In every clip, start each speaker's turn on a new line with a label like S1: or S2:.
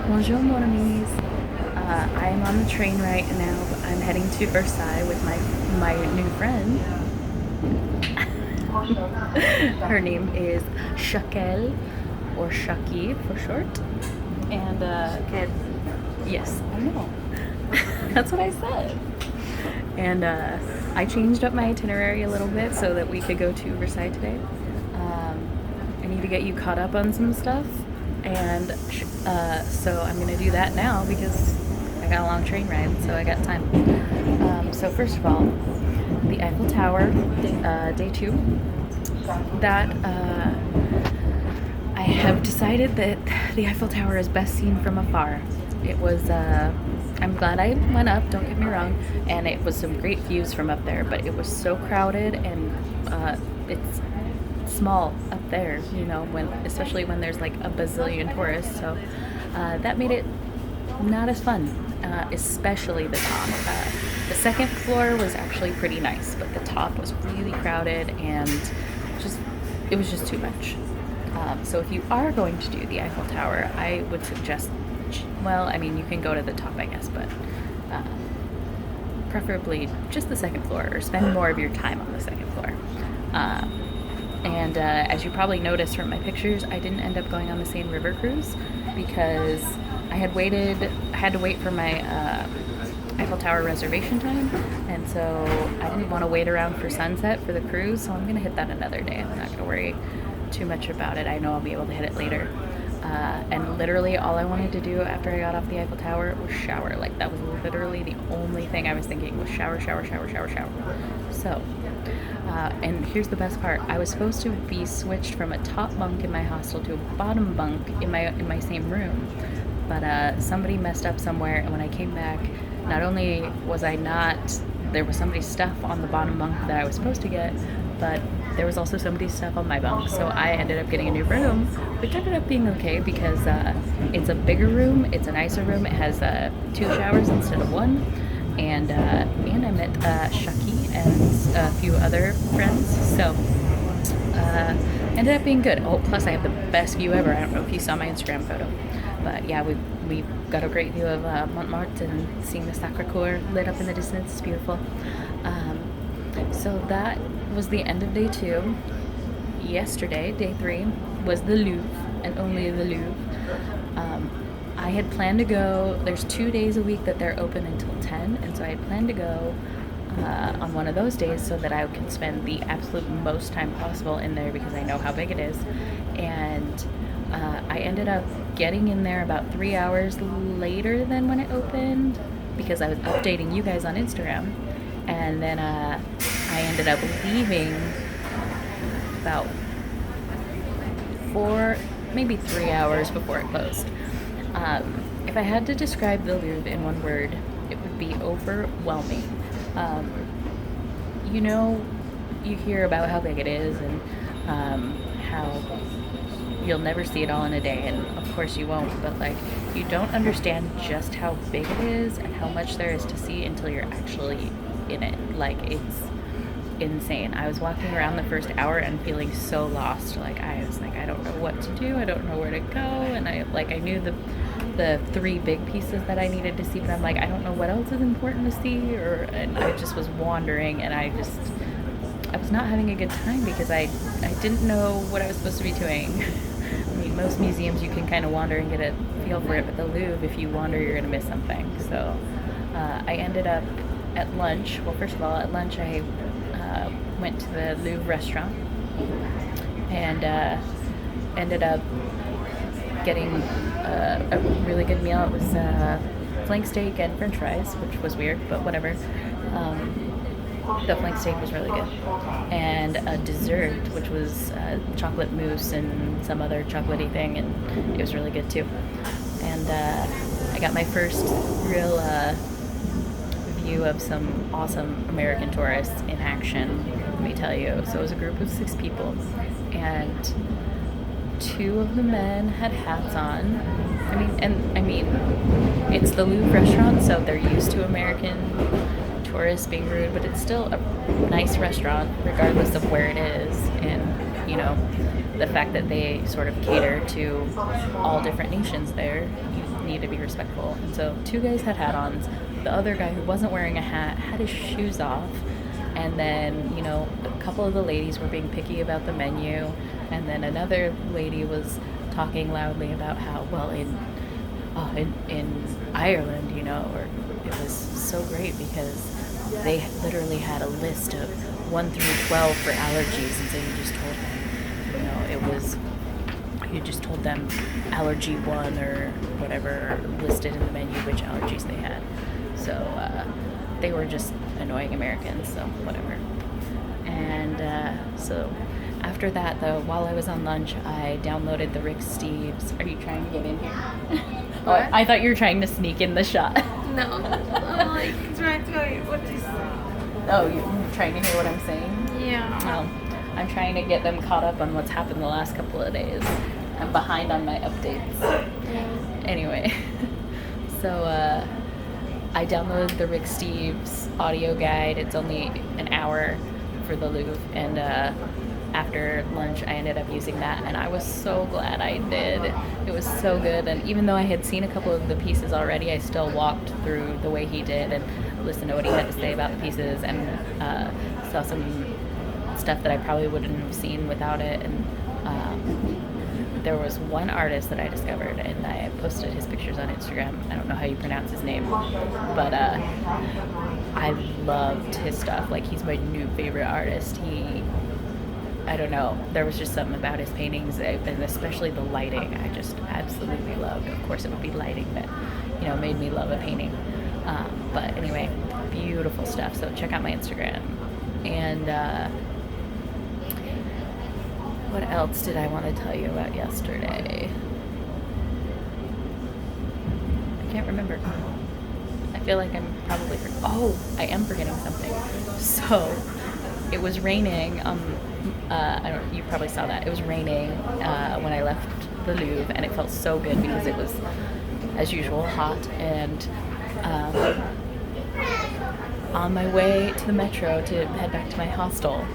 S1: Bonjour, mon amis. I am on the train right now. I'm heading to Versailles with my new friend. Her name is Shakel, or Shaki for short. And
S2: Kid.
S1: yes, I know. That's what I said. And I changed up my itinerary a little bit so that we could go to Versailles today. I need to get you caught up on some stuff, and so I'm gonna do that now because I got a long train ride, so I got time. So first of all, the Eiffel Tower, day two. That I have decided that the Eiffel Tower is best seen from afar. It was. I'm glad I went up. Don't get me wrong, and it was some great views from up there. But it was so crowded, and it's small up there. You know, when especially when there's like a bazillion tourists. So that made it not as fun, especially the top. The second floor was actually pretty nice, but the top was really crowded and just it was just too much. So if you are going to do the Eiffel Tower, I would suggest, well, I mean, you can go to the top, I guess, but uh, preferably just the second floor or spend more of your time on the second floor. Uh, and as you probably noticed from my pictures, I didn't end up going on the Seine River cruise because I had to wait for my Eiffel Tower reservation time, and so I didn't want to wait around for sunset for the cruise, so I'm going to hit that another day. I'm not going to worry too much about it. I know I'll be able to hit it later. And literally all I wanted to do after I got off the Eiffel Tower was shower. Like, that was literally the only thing I was thinking was shower, shower, shower, shower, shower. So, and here's the best part. I was supposed to be switched from a top bunk in my hostel to a bottom bunk in my same room. But somebody messed up somewhere, and when I came back, not only was I not, there was somebody's stuff on the bottom bunk that I was supposed to get, but there was also somebody's stuff on my bunk. So I ended up getting a new room, which ended up being okay because it's a bigger room, it's a nicer room, it has two showers instead of one, and I met Shaki and a few other friends. So ended up being good. Oh, plus I have the best view ever. I don't know if you saw my Instagram photo, but yeah, we got a great view of Montmartre and seeing the Sacre-Cœur lit up in the distance. It's beautiful. So that was the end of day two. Yesterday, day three, was the Louvre, and only the Louvre. I had planned to go, there's 2 days a week that they're open until 10, and so I had planned to go on one of those days so that I can spend the absolute most time possible in there because I know how big it is. And I ended up getting in there about 3 hours later than when it opened because I was updating you guys on Instagram. And then I ended up leaving about 4, maybe 3 hours before it closed. If I had to describe the Louvre in one word, it would be overwhelming. Um, you know, you hear about how big it is and how you'll never see it all in a day, and of course you won't, but like, you don't understand just how big it is and how much there is to see until you're actually in it. Like, it's insane. I was walking around the first hour and feeling so lost. Like, I was like, I don't know what to do, I don't know where to go, and I knew the three big pieces that I needed to see, but I'm like, I don't know what else is important to see, and I just was wandering, and I was not having a good time because I didn't know what I was supposed to be doing. I mean, most museums you can kind of wander and get a feel for it, but the Louvre, if you wander, you're gonna miss something. So I ended up at lunch. Well, first of all, at lunch I went to the Louvre restaurant and ended up getting a really good meal. It was flank steak and french fries, which was weird, but whatever. The flank steak was really good. And a dessert, which was chocolate mousse and some other chocolatey thing, and it was really good too. And I got my first real view of some awesome American tourists in action, let me tell you. So it was a group of 6 people, and 2 of the men had hats on. I mean, it's the Louvre restaurant, so they're used to American tourists being rude, but it's still a nice restaurant, regardless of where it is. And you know, the fact that they sort of cater to all different nations there, you need to be respectful. And so 2 guys had hat-ons. The other guy, who wasn't wearing a hat, had his shoes off. And then, you know, a couple of the ladies were being picky about the menu. And then another lady was talking loudly about how, well, in Ireland, you know, or it was so great because they literally had a list of 1 through 12 for allergies, and so you just told them, you know, you just told them allergy 1 or whatever listed in the menu which allergies they had. So they were just annoying Americans, so whatever. And so after that, though, while I was on lunch, I downloaded the Rick Steves. Are you trying to get in here? Oh, I thought you were trying to sneak in the shot.
S2: No, I'm like trying to tell you what you say.
S1: Oh, you're trying to hear what I'm saying?
S2: Yeah.
S1: Oh, I'm trying to get them caught up on what's happened the last couple of days. I'm behind on my updates.
S2: Yeah.
S1: Anyway, so I downloaded the Rick Steves audio guide. It's only an hour for the Louvre, and after lunch I ended up using that, and I was so glad I did. It was so good, and even though I had seen a couple of the pieces already, I still walked through the way he did and listened to what he had to say about the pieces, and saw some stuff that I probably wouldn't have seen without it. And there was one artist that I discovered, and I posted his pictures on Instagram. I don't know how you pronounce his name, but I loved his stuff. Like, he's my new favorite artist. I don't know, there was just something about his paintings, and especially the lighting, I just absolutely loved. Of course, it would be lighting that, you know, made me love a painting. But anyway, beautiful stuff. So check out my Instagram. And what else did I want to tell you about yesterday? I can't remember. I feel like I'm probably I am forgetting something. So it was raining. You probably saw that. It was raining when I left the Louvre, and it felt so good because it was, as usual, hot. And on my way to the metro to head back to my hostel,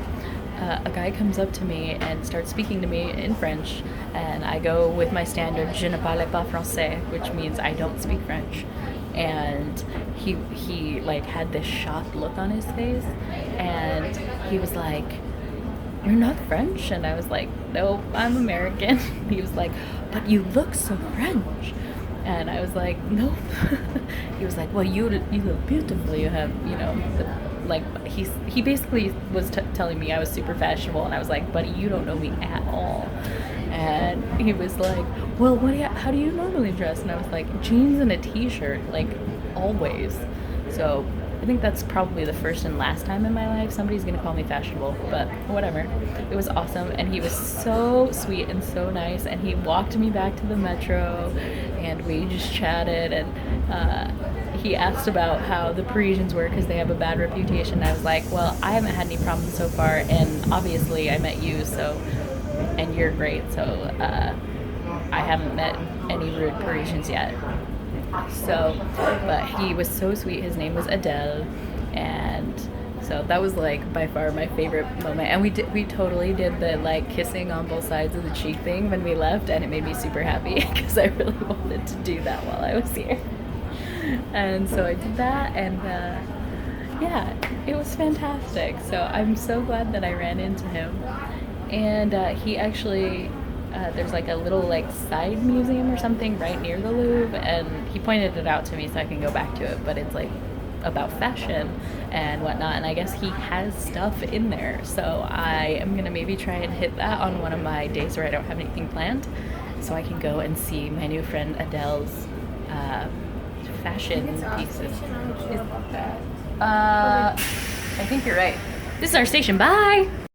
S1: a guy comes up to me and starts speaking to me in French, and I go with my standard "Je ne parle pas français," which means I don't speak French. And he like had this shocked look on his face, and he was like, "You're not French?" And I was like, "Nope, I'm American." He was like, "But you look so French." And I was like, "Nope." He was like, "Well, you look beautiful. You have, you know, he basically was telling me I was super fashionable." And I was like, "Buddy, you don't know me at all." And he was like, "Well, how do you normally dress?" And I was like, "Jeans and a t-shirt, like always." So I think that's probably the first and last time in my life somebody's gonna call me fashionable, but whatever. It was awesome, and he was so sweet and so nice, and he walked me back to the metro, and we just chatted, and he asked about how the Parisians were because they have a bad reputation. And I was like, well, I haven't had any problems so far, and obviously I met you, so, and you're great, so I haven't met any rude Parisians yet. So, but he was so sweet. His name was Adele, and so that was like by far my favorite moment. And we totally did the like kissing on both sides of the cheek thing when we left, and it made me super happy because I really wanted to do that while I was here. And so I did that, and yeah, it was fantastic. So I'm so glad that I ran into him. And he actually there's like a little like side museum or something right near the Louvre, and he pointed it out to me so I can go back to it, but it's like about fashion and whatnot, and I guess he has stuff in there, so I am gonna maybe try and hit that on one of my days where I don't have anything planned, so I can go and see my new friend Adele's fashion pieces. I think you're right. This is our station. Bye!